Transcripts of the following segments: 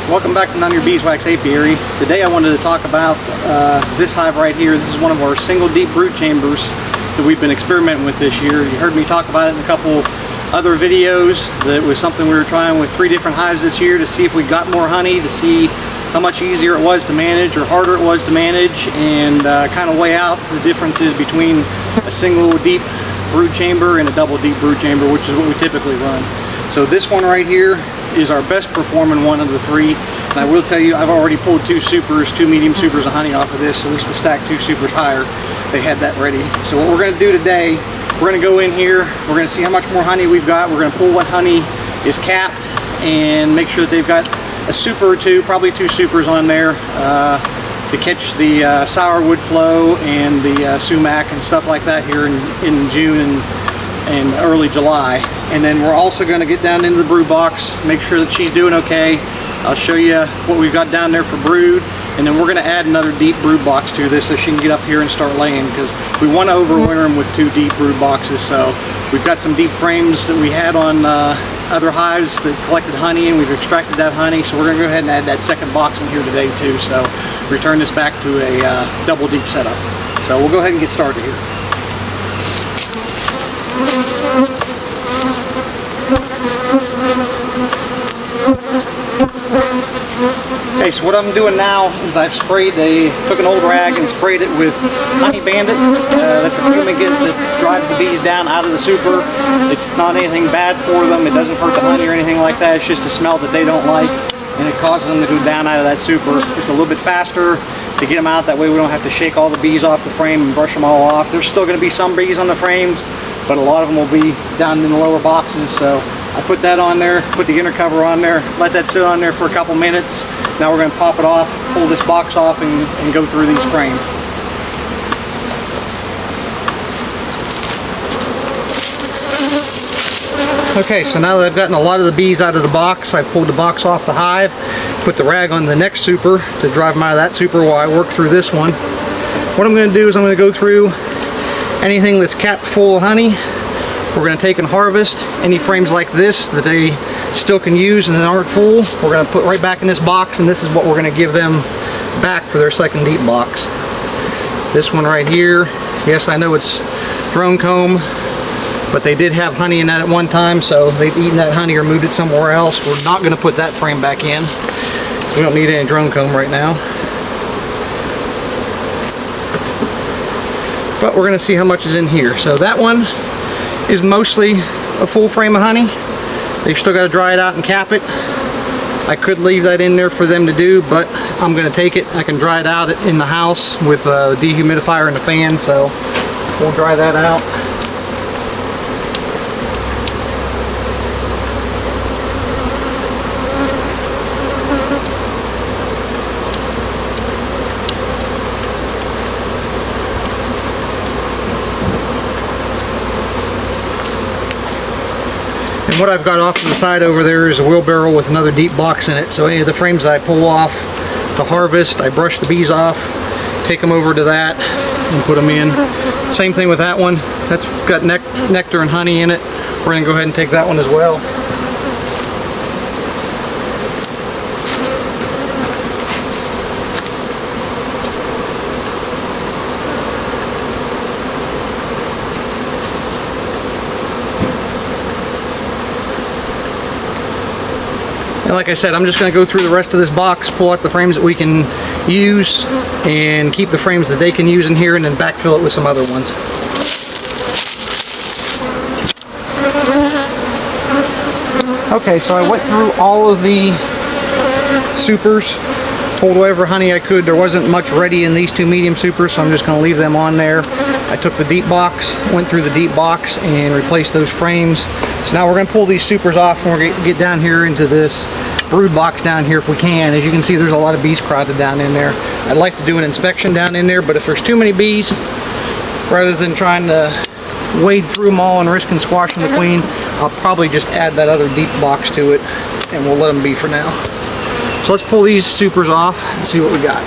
Welcome back to None of Your Beeswax Apiary. Today I wanted to talk about this hive right here. This is one of our single deep brood chambers that we've been experimenting with this year. You heard me talk about it in a couple other videos. That was something we were trying with 3 different hives this year to see if we got more honey, to see how much easier it was to manage or harder it was to manage, and kind of weigh out the differences between a single deep brood chamber and a double deep brood chamber, which is what we typically run. So this one right here is our best performing one of the 3. And I will tell you, I've already pulled 2 medium supers of honey off of this, so this will stack 2 supers higher. They had that ready. So what we're going to do today, we're going to go in here, we're going to see how much more honey we've got, we're going to pull what honey is capped and make sure that they've got a super or 2, probably 2 supers on there to catch the sourwood flow and the sumac and stuff like that here in June and early July. And then we're also going to get down into the brood box, make sure that she's doing okay. I'll show you what we've got down there for brood, and then we're going to add another deep brood box to this so she can get up here and start laying, because we want to overwinter them with 2 deep brood boxes. So we've got some deep frames that we had on other hives that collected honey, and we've extracted that honey, so we're going to go ahead and add that second box in here today too. So return this back to a double deep setup. So we'll go ahead and get started here. Okay, so what I'm doing now is I've took an old rag and sprayed it with Honey Bandit. That's a fumigant that drives the bees down out of the super. It's not anything bad for them. It doesn't hurt the honey or anything like that. It's just a smell that they don't like, and it causes them to go down out of that super. It's a little bit faster to get them out. That way we don't have to shake all the bees off the frame and brush them all off. There's still going to be some bees on the frames, but a lot of them will be down in the lower boxes. So I put that on there, put the inner cover on there, let that sit on there for a couple minutes. Now we're going to pop it off, pull this box off, and go through these frames. Okay, so now that I've gotten a lot of the bees out of the box, I've pulled the box off the hive, put the rag on the next super to drive them out of that super while I work through this one. What I'm going to do is I'm going to go through anything that's capped full of honey. We're going to take and harvest any frames like this that they still can use and that aren't full. We're going to put right back in this box, and this is what we're going to give them back for their second deep box. This one right here, yes, I know it's drone comb, but they did have honey in that at one time, so they've eaten that honey or moved it somewhere else. We're not going to put that frame back in. We don't need any drone comb right now. But we're going to see how much is in here. So that one is mostly a full frame of honey. They've still got to dry it out and cap it. I could leave that in there for them to do, but I'm going to take it. I can dry it out in the house with the dehumidifier and the fan, so we'll dry that out. And what I've got off to the side over there is a wheelbarrow with another deep box in it. So any of the frames that I pull off to harvest, I brush the bees off, take them over to that, and put them in. Same thing with that one. That's got nectar and honey in it. We're going to go ahead and take that one as well. And like I said, I'm just going to go through the rest of this box, pull out the frames that we can use, and keep the frames that they can use in here, and then backfill it with some other ones. Okay, so I went through all of the supers, pulled whatever honey I could. There wasn't much ready in these 2 medium supers, so I'm just going to leave them on there. I took the deep box, went through the deep box, and replaced those frames. So now we're going to pull these supers off, and we're going to get down here into this brood box down here if we can. As you can see, there's a lot of bees crowded down in there. I'd like to do an inspection down in there, but if there's too many bees, rather than trying to wade through them all and risking squashing the queen, I'll probably just add that other deep box to it, and we'll let them be for now. So let's pull these supers off and see what we got.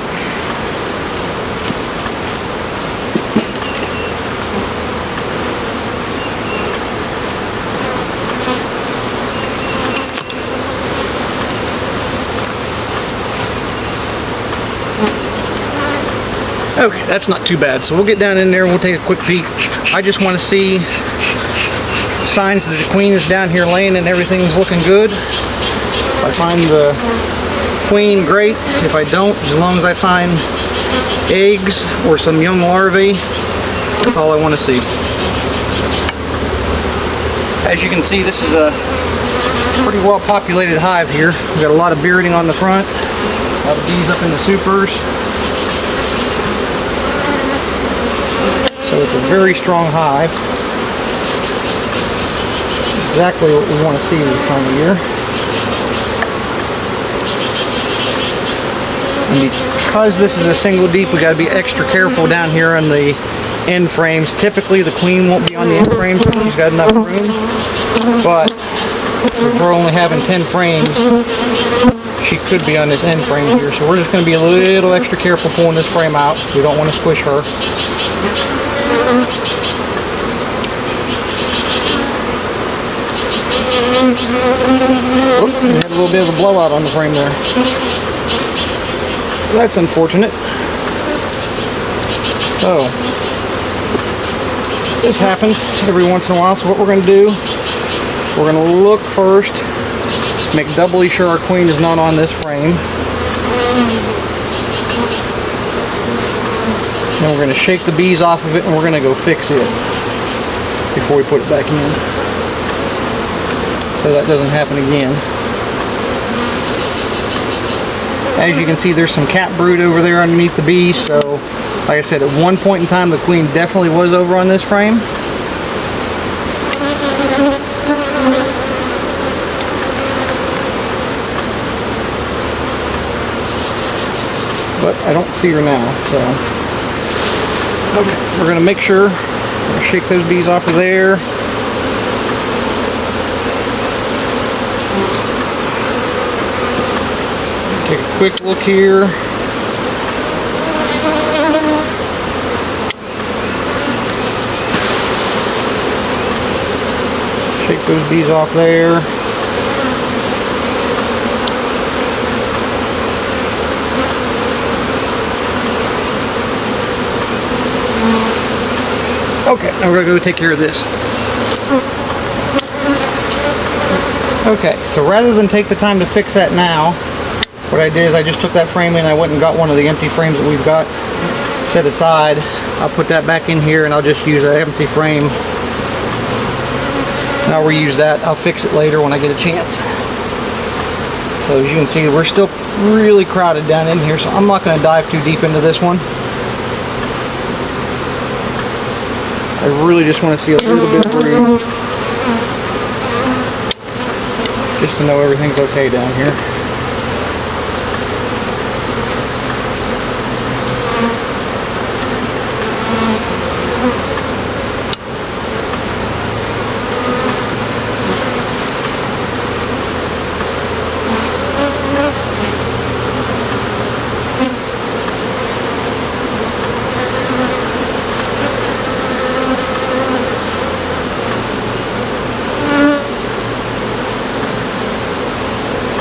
Okay, that's not too bad. So we'll get down in there and we'll take a quick peek. I just want to see signs that the queen is down here laying and everything's looking good. If I find the queen, great. If I don't, as long as I find eggs or some young larvae, that's all I want to see. As you can see, this is a pretty well populated hive here. We've got a lot of bearding on the front, a lot of bees up in the supers. So it's a very strong hive. Exactly what we want to see this time of year. And because this is a single deep, we got to be extra careful down here on the end frames. Typically the queen won't be on the end frames because she's got enough room, but if we're only having 10 frames, she could be on this end frame here. So we're just going to be a little extra careful pulling this frame out. We don't want to squish her. Oops, we had a little bit of a blowout on the frame there. That's unfortunate. So, this happens every once in a while. So what we're going to do, we're going to look first, make doubly sure our queen is not on this frame. Then we're going to shake the bees off of it and we're going to go fix it before we put it back in, so that doesn't happen again. As you can see, there's some cat brood over there underneath the bees, so like I said, at one point in time the queen definitely was over on this frame. But I don't see her now, so okay, we're going to make sure, we're going to shake those bees off of there. Take a quick look here. Shake those bees off there. Okay, now we're going to go take care of this. Okay, so rather than take the time to fix that now, what I did is I just took that frame in, I went and got one of the empty frames that we've got set aside. I'll put that back in here and I'll just use that empty frame. And I'll reuse that. I'll fix it later when I get a chance. So as you can see, we're still really crowded down in here, so I'm not going to dive too deep into this one. I really just want to see a little bit of room, just to know everything's okay down here.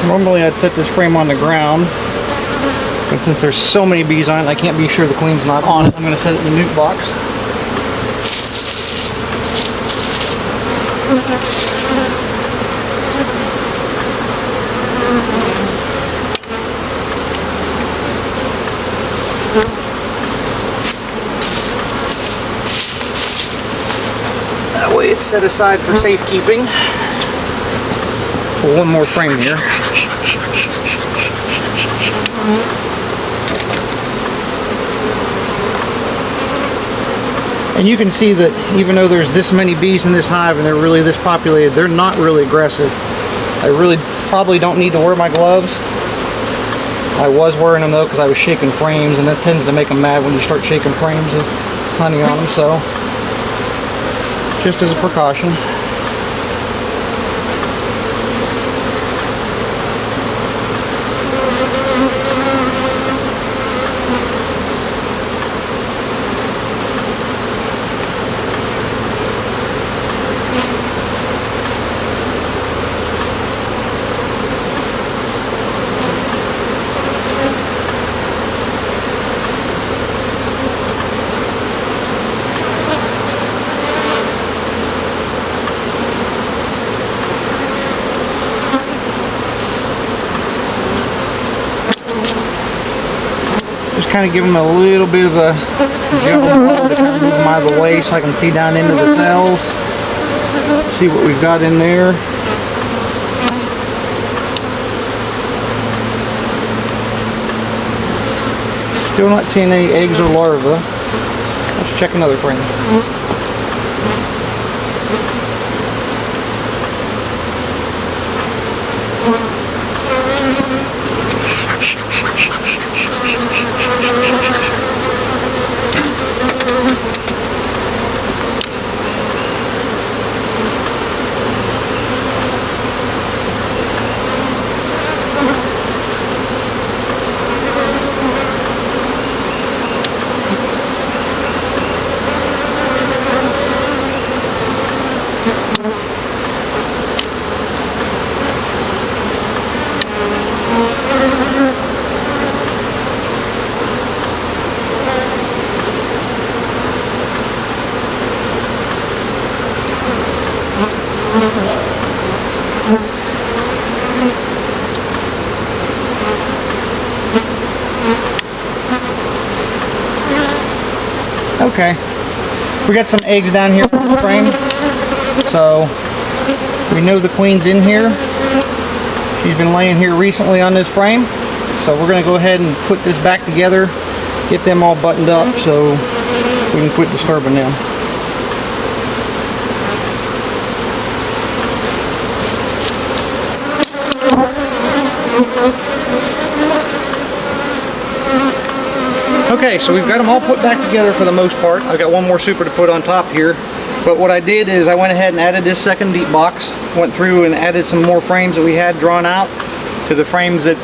Normally I'd set this frame on the ground, but since there's so many bees on it, I can't be sure the queen's not on it. I'm going to set it in the newt box. That way it's set aside for safekeeping. One more frame here. And you can see that even though there's this many bees in this hive and they're really this populated, they're not really aggressive. I really probably don't need to wear my gloves. I was wearing them though because I was shaking frames, and that tends to make them mad when you start shaking frames with honey on them, so just as a precaution. kind of give them a little bit of a jump to kind of move them out of the way so I can see down into the cells. See what we've got in there. Still not seeing any eggs or larvae. Let's check another frame. Okay, we got some eggs down here in the frame, so we know the queen's in here. She's been laying here recently on this frame, so we're going to go ahead and put this back together, get them all buttoned up so we can quit disturbing them. Okay, so we've got them all put back together for the most part. I've got one more super to put on top here. But what I did is I went ahead and added this second deep box, went through and added some more frames that we had drawn out to the frames that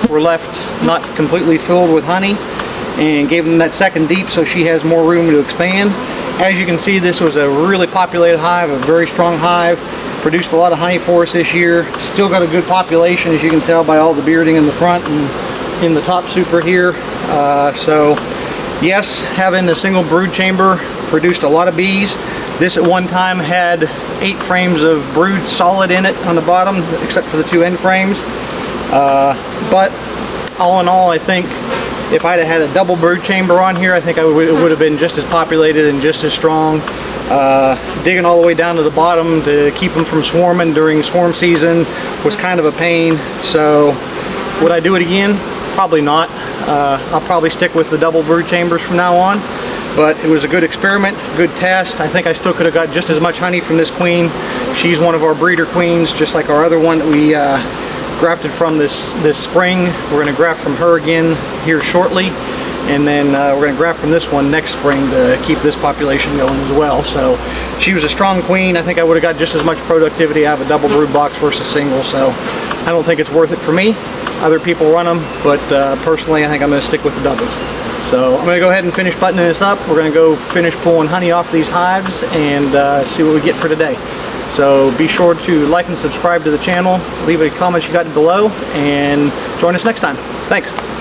were left not completely filled with honey, and gave them that second deep so she has more room to expand. As you can see, this was a really populated hive, a very strong hive. Produced a lot of honey for us this year. Still got a good population, as you can tell by all the bearding in the front and in the top super here. So yes, having a single brood chamber produced a lot of bees. This at one time had 8 frames of brood solid in it on the bottom, except for the 2 end frames. But all in all, I think if I'd have had a double brood chamber on here, I think it would have been just as populated and just as strong. Digging all the way down to the bottom to keep them from swarming during swarm season was kind of a pain. So would I do it again? Probably not. I'll probably stick with the double brood chambers from now on. But it was a good experiment, good test. I think I still could have got just as much honey from this queen. She's one of our breeder queens, just like our other one that we grafted from this spring. We're going to graft from her again here shortly. And then we're going to graft from this one next spring to keep this population going as well. So she was a strong queen. I think I would have got just as much productivity out of a double brood box versus single. So I don't think it's worth it for me. Other people run them, but personally I think I'm going to stick with the doubles. So I'm going to go ahead and finish buttoning this up. We're going to go finish pulling honey off these hives and see what we get for today. So be sure to like and subscribe to the channel. Leave a comment you got below and join us next time. Thanks.